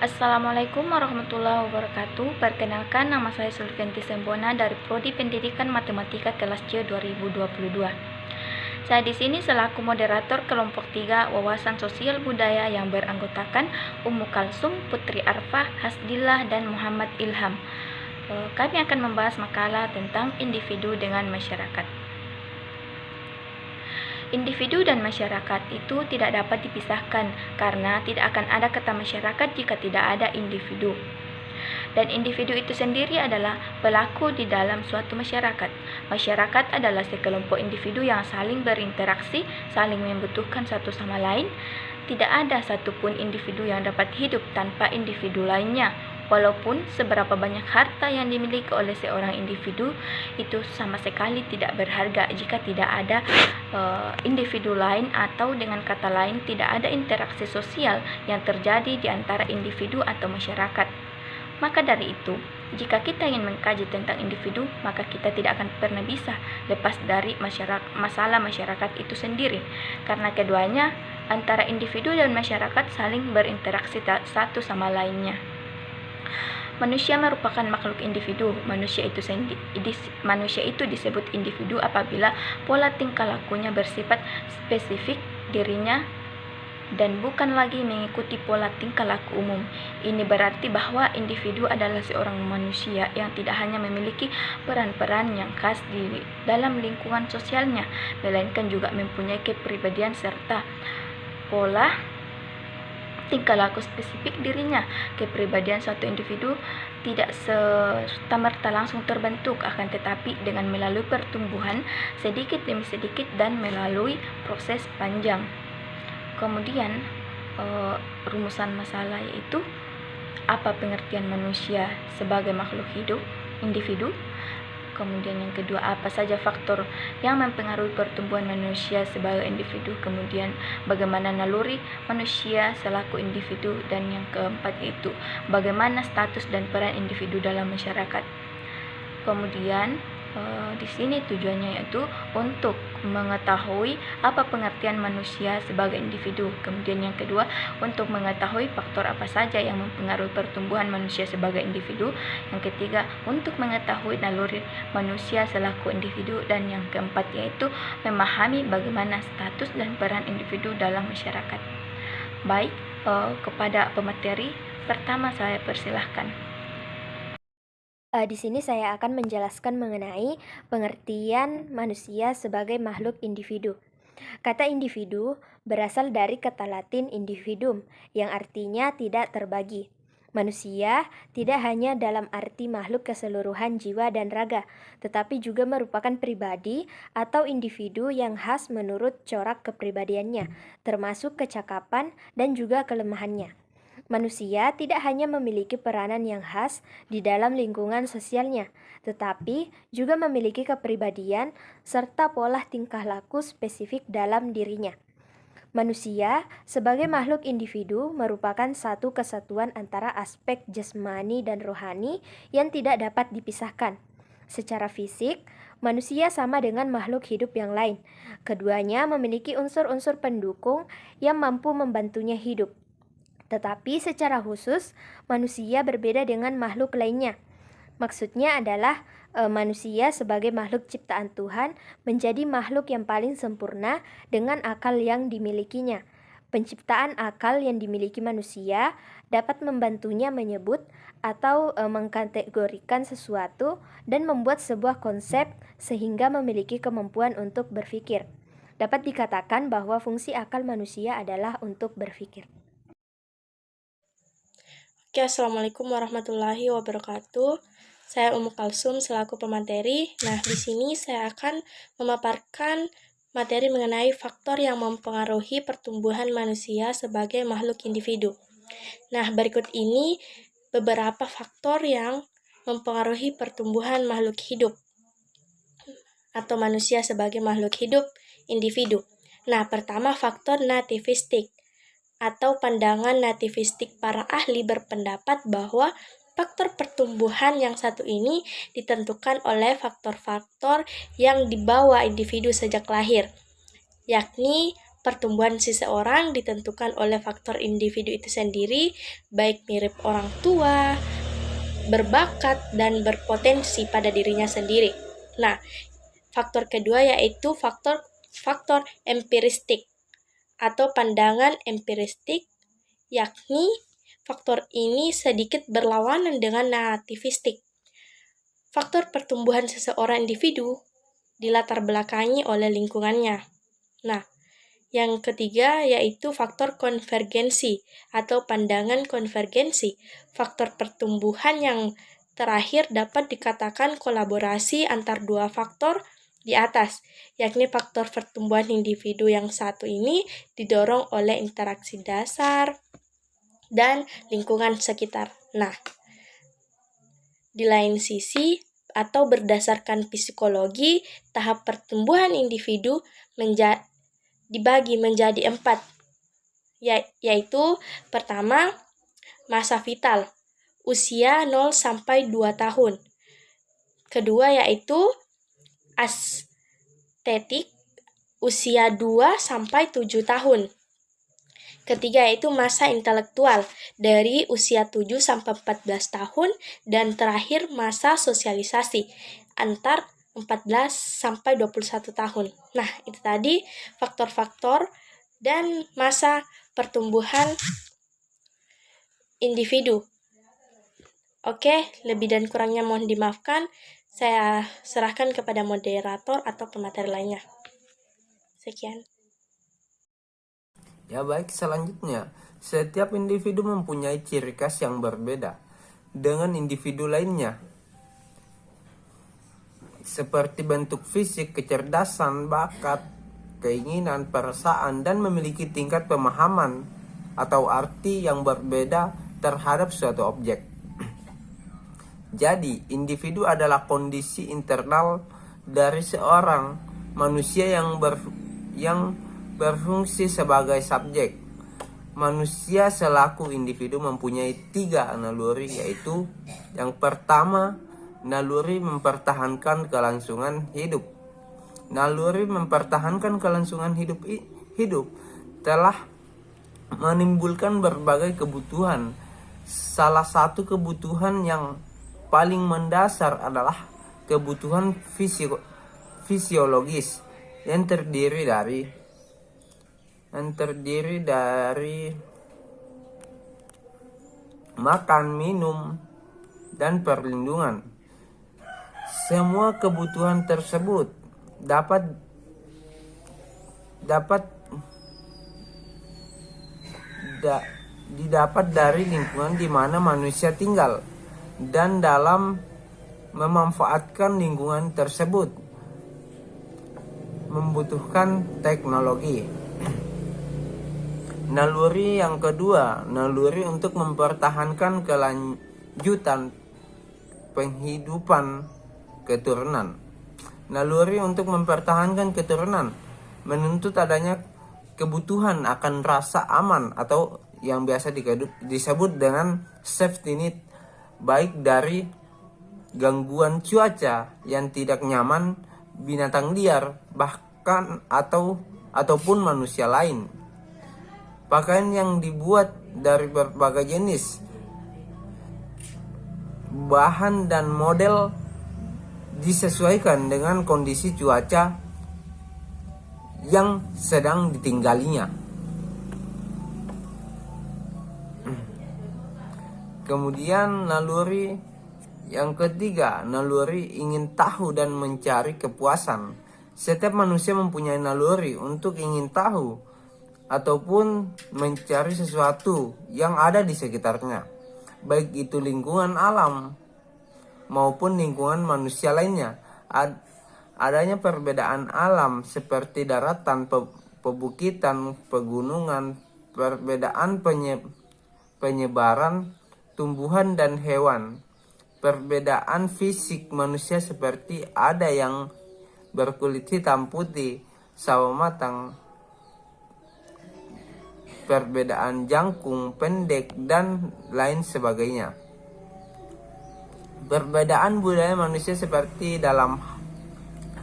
Assalamualaikum warahmatullahi wabarakatuh. Perkenalkan, nama saya Sulfianti Sembona dari Prodi Pendidikan Matematika kelas C 2022. Saya di sini selaku moderator kelompok 3 Wawasan Sosial Budaya yang beranggotakan Ummu Kalsum, Putri Arfah, Hasdillah, dan Muhammad Ilham. Kami akan membahas makalah tentang individu dengan masyarakat. Individu dan masyarakat itu tidak dapat dipisahkan karena tidak akan ada kata masyarakat jika tidak ada individu. Dan individu itu sendiri adalah pelaku di dalam suatu masyarakat. Masyarakat adalah sekelompok individu yang saling berinteraksi, saling membutuhkan satu sama lain. Tidak ada satupun individu yang dapat hidup tanpa individu lainnya. Walaupun seberapa banyak harta yang dimiliki oleh seorang individu, itu sama sekali tidak berharga jika tidak ada individu lain, atau dengan kata lain tidak ada interaksi sosial yang terjadi di antara individu atau masyarakat. Maka dari itu, jika kita ingin mengkaji tentang individu, maka kita tidak akan pernah bisa lepas dari masalah masyarakat itu sendiri, karena keduanya antara individu dan masyarakat saling berinteraksi satu sama lainnya. Manusia merupakan makhluk individu. Manusia itu disebut individu apabila pola tingkah lakunya bersifat spesifik dirinya dan bukan lagi mengikuti pola tingkah laku umum. Ini berarti bahwa individu adalah seorang manusia yang tidak hanya memiliki peran-peran yang khas di dalam lingkungan sosialnya, melainkan juga mempunyai kepribadian serta pola tingkah laku spesifik dirinya. Kepribadian suatu individu tidak serta-merta langsung terbentuk, akan tetapi dengan melalui pertumbuhan sedikit demi sedikit dan melalui proses panjang. Kemudian rumusan masalah yaitu apa pengertian manusia sebagai makhluk hidup, individu. Kemudian yang kedua, apa saja faktor yang mempengaruhi pertumbuhan manusia sebagai individu. Kemudian bagaimana naluri manusia selaku individu. Dan yang keempat yaitu bagaimana status dan peran individu dalam masyarakat. Kemudian di sini tujuannya yaitu untuk mengetahui apa pengertian manusia sebagai individu. Kemudian yang kedua, untuk mengetahui faktor apa saja yang mempengaruhi pertumbuhan manusia sebagai individu. Yang ketiga, untuk mengetahui naluri manusia selaku individu. Dan yang keempat yaitu memahami bagaimana status dan peran individu dalam masyarakat. Baik, kepada pemateri pertama saya persilahkan. Di sini saya akan menjelaskan mengenai pengertian manusia sebagai makhluk individu. Kata individu berasal dari kata Latin individuum, yang artinya tidak terbagi. Manusia tidak hanya dalam arti makhluk keseluruhan jiwa dan raga, tetapi juga merupakan pribadi atau individu yang khas menurut corak kepribadiannya, termasuk kecakapan dan juga kelemahannya. Manusia tidak hanya memiliki peranan yang khas di dalam lingkungan sosialnya, tetapi juga memiliki kepribadian serta pola tingkah laku spesifik dalam dirinya. Manusia sebagai makhluk individu merupakan satu kesatuan antara aspek jasmani dan rohani yang tidak dapat dipisahkan. Secara fisik, manusia sama dengan makhluk hidup yang lain. Keduanya memiliki unsur-unsur pendukung yang mampu membantunya hidup. Tetapi secara khusus, manusia berbeda dengan makhluk lainnya. Maksudnya adalah manusia sebagai makhluk ciptaan Tuhan menjadi makhluk yang paling sempurna dengan akal yang dimilikinya. Penciptaan akal yang dimiliki manusia dapat membantunya menyebut atau mengkategorikan sesuatu dan membuat sebuah konsep sehingga memiliki kemampuan untuk berpikir. Dapat dikatakan bahwa fungsi akal manusia adalah untuk berpikir. Oke, Assalamualaikum warahmatullahi wabarakatuh. Saya Ummu Kalsum selaku pemateri. Nah, di sini saya akan memaparkan materi mengenai faktor yang mempengaruhi pertumbuhan manusia sebagai makhluk individu. Nah, berikut ini beberapa faktor yang mempengaruhi pertumbuhan makhluk hidup atau manusia sebagai makhluk hidup individu. Nah, pertama faktor nativistik atau pandangan nativistik. Para ahli berpendapat bahwa faktor pertumbuhan yang satu ini ditentukan oleh faktor-faktor yang dibawa individu sejak lahir, yakni pertumbuhan seseorang ditentukan oleh faktor individu itu sendiri, baik mirip orang tua, berbakat, dan berpotensi pada dirinya sendiri. Nah, faktor kedua yaitu faktor empiristik atau pandangan empiristik, yakni faktor ini sedikit berlawanan dengan nativistik. Faktor pertumbuhan seseorang individu dilatar belakangi oleh lingkungannya. Nah, yang ketiga yaitu faktor konvergensi atau pandangan konvergensi. Faktor pertumbuhan yang terakhir dapat dikatakan kolaborasi antar dua faktor di atas, yakni faktor pertumbuhan individu yang satu ini didorong oleh interaksi dasar dan lingkungan sekitar. Nah, di lain sisi, atau berdasarkan psikologi, tahap pertumbuhan individu dibagi menjadi 4, yaitu pertama, masa vital, usia 0 sampai 2 tahun. Kedua yaitu estetik, usia 2 sampai 7 tahun. Ketiga yaitu masa intelektual dari usia 7 sampai 14 tahun, dan terakhir masa sosialisasi antar 14 sampai 21 tahun. Nah, itu tadi faktor-faktor dan masa pertumbuhan individu. Oke, lebih dan kurangnya mohon dimaafkan. Saya serahkan kepada moderator atau pemateri lainnya. Sekian. Ya baik, selanjutnya, setiap individu mempunyai ciri khas yang berbeda dengan individu lainnya, seperti bentuk fisik, kecerdasan, bakat, keinginan, perasaan, dan memiliki tingkat pemahaman atau arti yang berbeda terhadap suatu objek. Jadi, individu adalah kondisi internal dari seorang manusia yang berfungsi sebagai subjek. Manusia selaku individu mempunyai 3 naluri, yaitu yang pertama, naluri mempertahankan kelangsungan hidup. Naluri mempertahankan kelangsungan hidup telah menimbulkan berbagai kebutuhan. Salah satu kebutuhan yang paling mendasar adalah kebutuhan fisiologis yang terdiri dari makan, minum, dan perlindungan. Semua kebutuhan tersebut dapat didapat dari lingkungan di mana manusia tinggal, dan dalam memanfaatkan lingkungan tersebut membutuhkan teknologi. Naluri yang kedua, naluri untuk mempertahankan kelanjutan penghidupan keturunan. Naluri untuk mempertahankan keturunan menuntut adanya kebutuhan akan rasa aman atau yang biasa disebut dengan safety net, baik dari gangguan cuaca yang tidak nyaman, binatang liar, bahkan ataupun manusia lain. Pakaian yang dibuat dari berbagai jenis bahan dan model disesuaikan dengan kondisi cuaca yang sedang ditinggalinya. Kemudian naluri yang ketiga, naluri ingin tahu dan mencari kepuasan. Setiap manusia mempunyai naluri untuk ingin tahu ataupun mencari sesuatu yang ada di sekitarnya, baik itu lingkungan alam maupun lingkungan manusia lainnya. Adanya perbedaan alam seperti daratan, pebukitan, pegunungan, perbedaan penyebaran tumbuhan dan hewan, perbedaan fisik manusia seperti ada yang berkulit hitam, putih, sawo matang, perbedaan jangkung, pendek, dan lain sebagainya. Perbedaan budaya manusia seperti dalam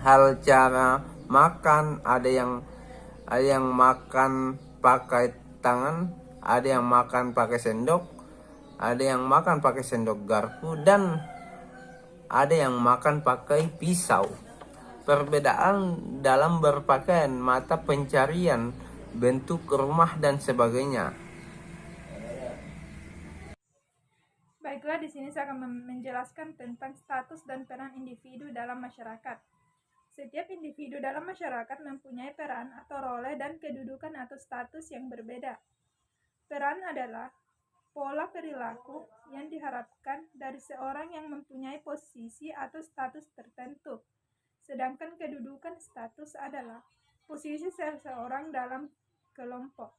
hal cara makan, ada yang ada yang makan pakai tangan, ada yang makan pakai sendok, ada yang makan pakai sendok garpu, dan ada yang makan pakai pisau. Perbedaan dalam berpakaian, mata pencarian, bentuk rumah, dan sebagainya. Baiklah, di sini saya akan menjelaskan tentang status dan peran individu dalam masyarakat. Setiap individu dalam masyarakat mempunyai peran atau role dan kedudukan atau status yang berbeda. Peran adalah pola perilaku yang diharapkan dari seorang yang mempunyai posisi atau status tertentu. Sedangkan kedudukan status adalah posisi seseorang dalam kelompok.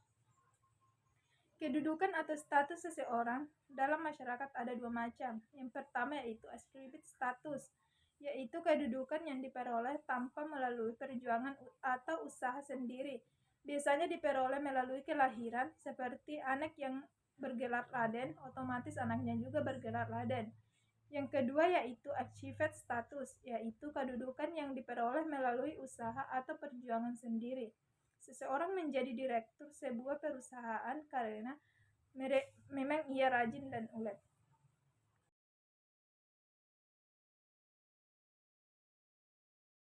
Kedudukan atau status seseorang dalam masyarakat ada dua macam. Yang pertama yaitu attribute status, yaitu kedudukan yang diperoleh tanpa melalui perjuangan atau usaha sendiri. Biasanya diperoleh melalui kelahiran, seperti anak yang bergelar Raden, otomatis anaknya juga bergelar Raden. Yang kedua yaitu achieved status, yaitu kedudukan yang diperoleh melalui usaha atau perjuangan sendiri. Seseorang menjadi direktur sebuah perusahaan karena memang ia rajin dan ulet.